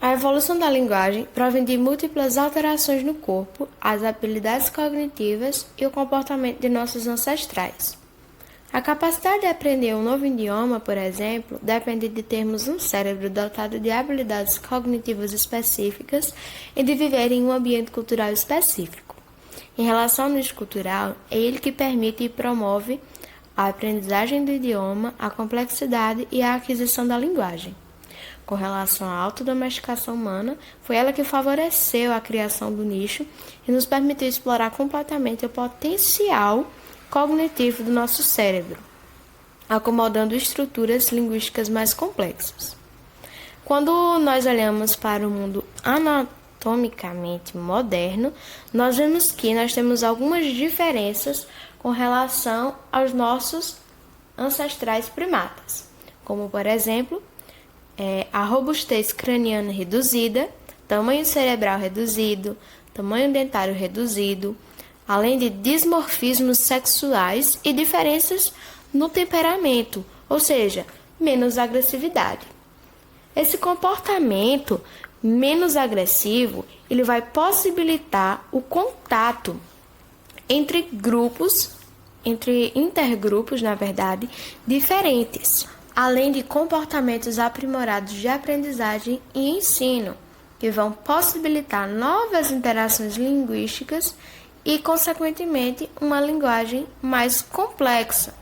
A evolução da linguagem provém de múltiplas alterações no corpo, as habilidades cognitivas e o comportamento de nossos ancestrais. A capacidade de aprender um novo idioma, por exemplo, depende de termos um cérebro dotado de habilidades cognitivas específicas e de viver em um ambiente cultural específico. Em relação ao nicho cultural, é ele que permite e promove a aprendizagem do idioma, a complexidade e a aquisição da linguagem. Com relação à autodomesticação humana, foi ela que favoreceu a criação do nicho e nos permitiu explorar completamente o potencial cognitivo do nosso cérebro, acomodando estruturas linguísticas mais complexas. Quando nós olhamos para o mundo anatomicamente moderno, nós vemos que nós temos algumas diferenças com relação aos nossos ancestrais primatas, como por exemplo, a robustez craniana reduzida, tamanho cerebral reduzido, tamanho dentário reduzido, além de dimorfismos sexuais e diferenças no temperamento, ou seja, menos agressividade. Esse comportamento menos agressivo, ele vai possibilitar o contato entre grupos, entre intergrupos, na verdade, diferentes, além de comportamentos aprimorados de aprendizagem e ensino, que vão possibilitar novas interações linguísticas e, consequentemente, uma linguagem mais complexa,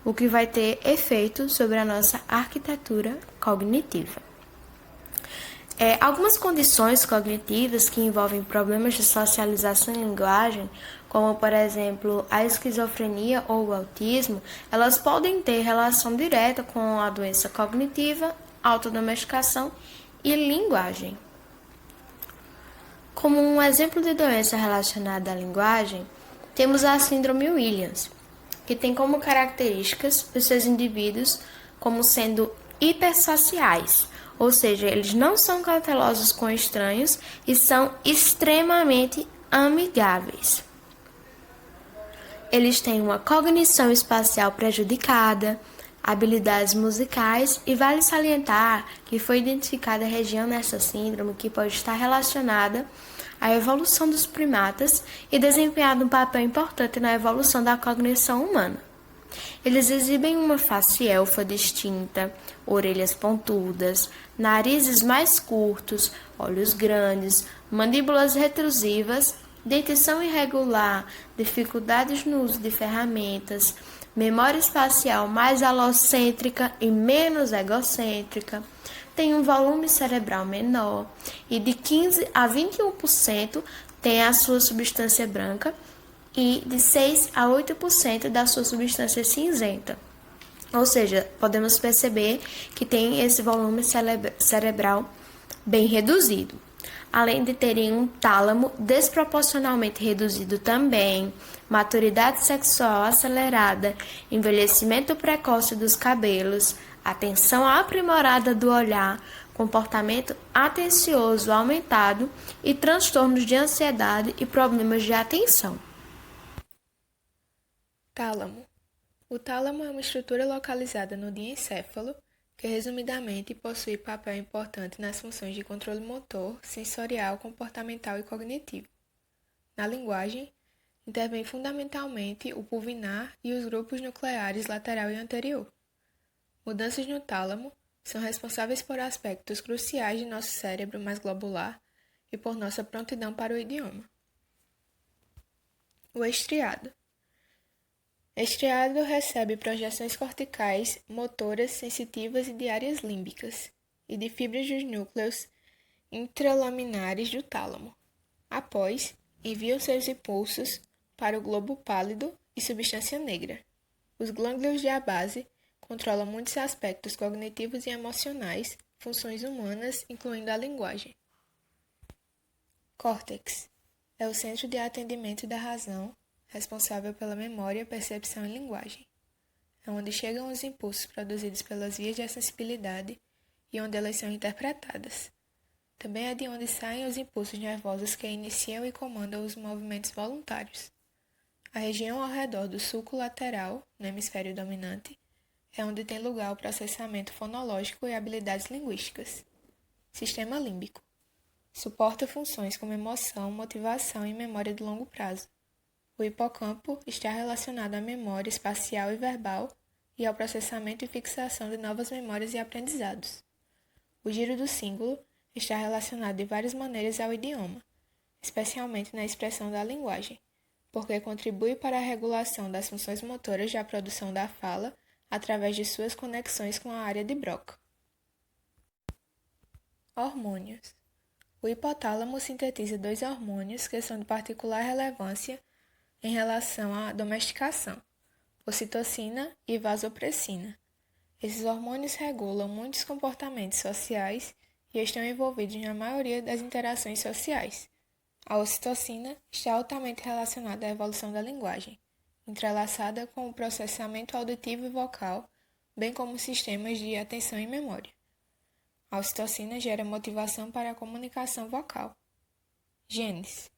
o que vai ter efeito sobre a nossa arquitetura cognitiva. Algumas condições cognitivas que envolvem problemas de socialização e linguagem, como, por exemplo, a esquizofrenia ou o autismo, elas podem ter relação direta com a doença cognitiva, autodomesticação e linguagem. Como um exemplo de doença relacionada à linguagem, temos a síndrome Williams, que tem como características os seus indivíduos como sendo hipersociais, ou seja, eles não são cautelosos com estranhos e são extremamente amigáveis. Eles têm uma cognição espacial prejudicada, habilidades musicais e vale salientar que foi identificada a região nessa síndrome que pode estar relacionada à evolução dos primatas e desempenhado um papel importante na evolução da cognição humana. Eles exibem uma face elfa distinta, orelhas pontudas, narizes mais curtos, olhos grandes, mandíbulas retrusivas, dentição irregular, dificuldades no uso de ferramentas, memória espacial mais alocêntrica e menos egocêntrica, tem um volume cerebral menor e de 15 a 21% tem a sua substância branca e de 6 a 8% da sua substância cinzenta. Ou seja, podemos perceber que tem esse volume cerebral bem reduzido. Além de terem um tálamo desproporcionalmente reduzido também, maturidade sexual acelerada, envelhecimento precoce dos cabelos, atenção aprimorada do olhar, comportamento atencioso aumentado e transtornos de ansiedade e problemas de atenção. Tálamo. O tálamo é uma estrutura localizada no diencéfalo que, resumidamente, possui papel importante nas funções de controle motor, sensorial, comportamental e cognitivo. Na linguagem, intervém fundamentalmente o pulvinar e os grupos nucleares lateral e anterior. Mudanças no tálamo são responsáveis por aspectos cruciais de nosso cérebro mais globular e por nossa prontidão para o idioma. O estriado. Estriado recebe projeções corticais, motoras, sensitivas e de áreas límbicas, e de fibras dos núcleos intralaminares do tálamo. Após, enviam seus impulsos para o globo pálido e substância negra. Os glândulos de base controlam muitos aspectos cognitivos e emocionais, funções humanas, incluindo a linguagem. Córtex é o centro de atendimento da razão, responsável pela memória, percepção e linguagem. É onde chegam os impulsos produzidos pelas vias de sensibilidade e onde elas são interpretadas. Também é de onde saem os impulsos nervosos que iniciam e comandam os movimentos voluntários. A região ao redor do sulco lateral, no hemisfério dominante, é onde tem lugar o processamento fonológico e habilidades linguísticas. Sistema límbico. Suporta funções como emoção, motivação e memória de longo prazo. O hipocampo está relacionado à memória espacial e verbal e ao processamento e fixação de novas memórias e aprendizados. O giro do símbolo está relacionado de várias maneiras ao idioma, especialmente na expressão da linguagem, porque contribui para a regulação das funções motoras da produção da fala através de suas conexões com a área de Broca. Hormônios. O hipotálamo sintetiza 2 hormônios que são de particular relevância em relação à domesticação, ocitocina e vasopressina. Esses hormônios regulam muitos comportamentos sociais e estão envolvidos na maioria das interações sociais. A ocitocina está altamente relacionada à evolução da linguagem, entrelaçada com o processamento auditivo e vocal, bem como sistemas de atenção e memória. A ocitocina gera motivação para a comunicação vocal. Genes.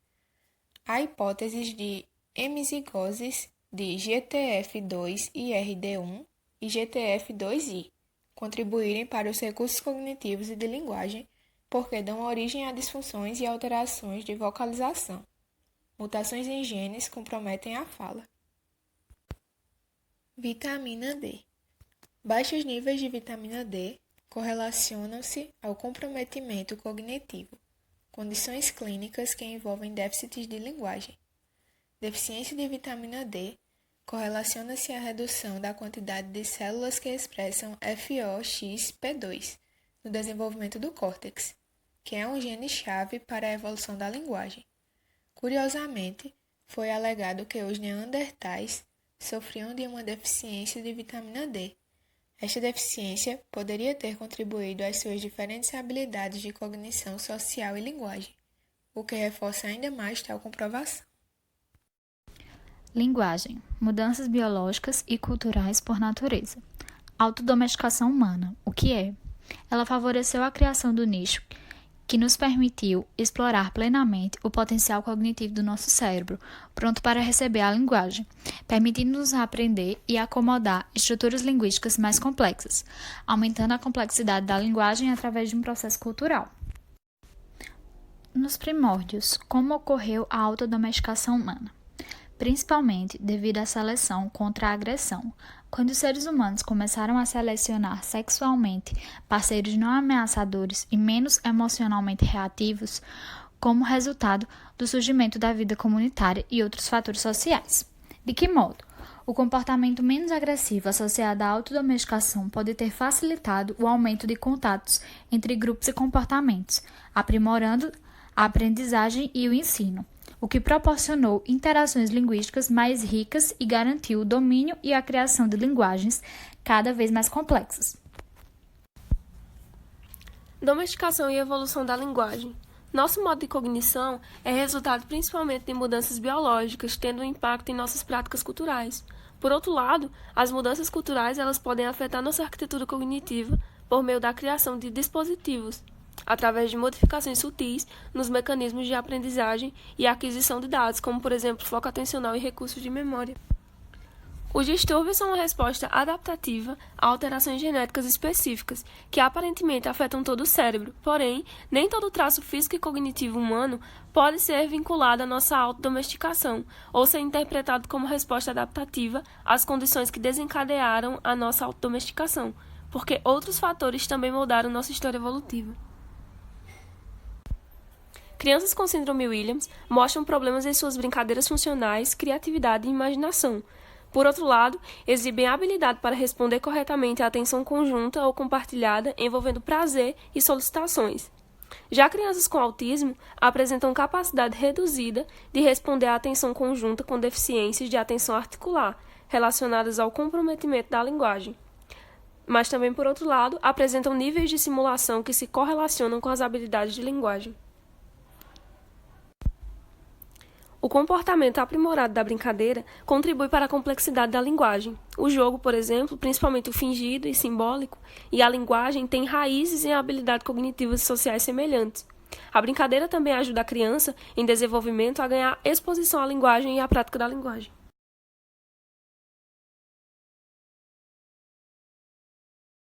Há hipóteses de hemizigoses de GTF2 e RD1 e GTF2I contribuírem para os recursos cognitivos e de linguagem, porque dão origem a disfunções e alterações de vocalização. Mutações em genes comprometem a fala. Vitamina D. Baixos níveis de vitamina D correlacionam-se ao comprometimento cognitivo, condições clínicas que envolvem déficits de linguagem. Deficiência de vitamina D correlaciona-se à redução da quantidade de células que expressam FOXP2 no desenvolvimento do córtex, que é um gene-chave para a evolução da linguagem. Curiosamente, foi alegado que os neandertais sofriam de uma deficiência de vitamina D. Esta deficiência poderia ter contribuído às suas diferentes habilidades de cognição social e linguagem, o que reforça ainda mais tal comprovação. Linguagem, mudanças biológicas e culturais por natureza. Autodomesticação humana, o que é? Ela favoreceu a criação do nicho que nos permitiu explorar plenamente o potencial cognitivo do nosso cérebro, pronto para receber a linguagem, permitindo-nos aprender e acomodar estruturas linguísticas mais complexas, aumentando a complexidade da linguagem através de um processo cultural. Nos primórdios, como ocorreu a autodomesticação humana? Principalmente devido à seleção contra a agressão. Quando os seres humanos começaram a selecionar sexualmente parceiros não ameaçadores e menos emocionalmente reativos, como resultado do surgimento da vida comunitária e outros fatores sociais. De que modo? O comportamento menos agressivo associado à autodomesticação pode ter facilitado o aumento de contatos entre grupos e comportamentos, aprimorando a aprendizagem e o ensino, o que proporcionou interações linguísticas mais ricas e garantiu o domínio e a criação de linguagens cada vez mais complexas. Domesticação e evolução da linguagem. Nosso modo de cognição é resultado principalmente de mudanças biológicas, tendo um impacto em nossas práticas culturais. Por outro lado, as mudanças culturais elas podem afetar nossa arquitetura cognitiva por meio da criação de dispositivos, através de modificações sutis nos mecanismos de aprendizagem e aquisição de dados, como, por exemplo, foco atencional e recursos de memória. Os distúrbios são uma resposta adaptativa a alterações genéticas específicas, que aparentemente afetam todo o cérebro, porém, nem todo traço físico e cognitivo humano pode ser vinculado à nossa autodomesticação, ou ser interpretado como resposta adaptativa às condições que desencadearam a nossa autodomesticação, porque outros fatores também moldaram nossa história evolutiva. Crianças com síndrome Williams mostram problemas em suas brincadeiras funcionais, criatividade e imaginação. Por outro lado, exibem habilidade para responder corretamente à atenção conjunta ou compartilhada envolvendo prazer e solicitações. Já crianças com autismo apresentam capacidade reduzida de responder à atenção conjunta com deficiências de atenção articular, relacionadas ao comprometimento da linguagem. Mas também, por outro lado, apresentam níveis de simulação que se correlacionam com as habilidades de linguagem. O comportamento aprimorado da brincadeira contribui para a complexidade da linguagem. O jogo, por exemplo, principalmente o fingido e simbólico, e a linguagem têm raízes em habilidades cognitivas e sociais semelhantes. A brincadeira também ajuda a criança, em desenvolvimento, a ganhar exposição à linguagem e à prática da linguagem.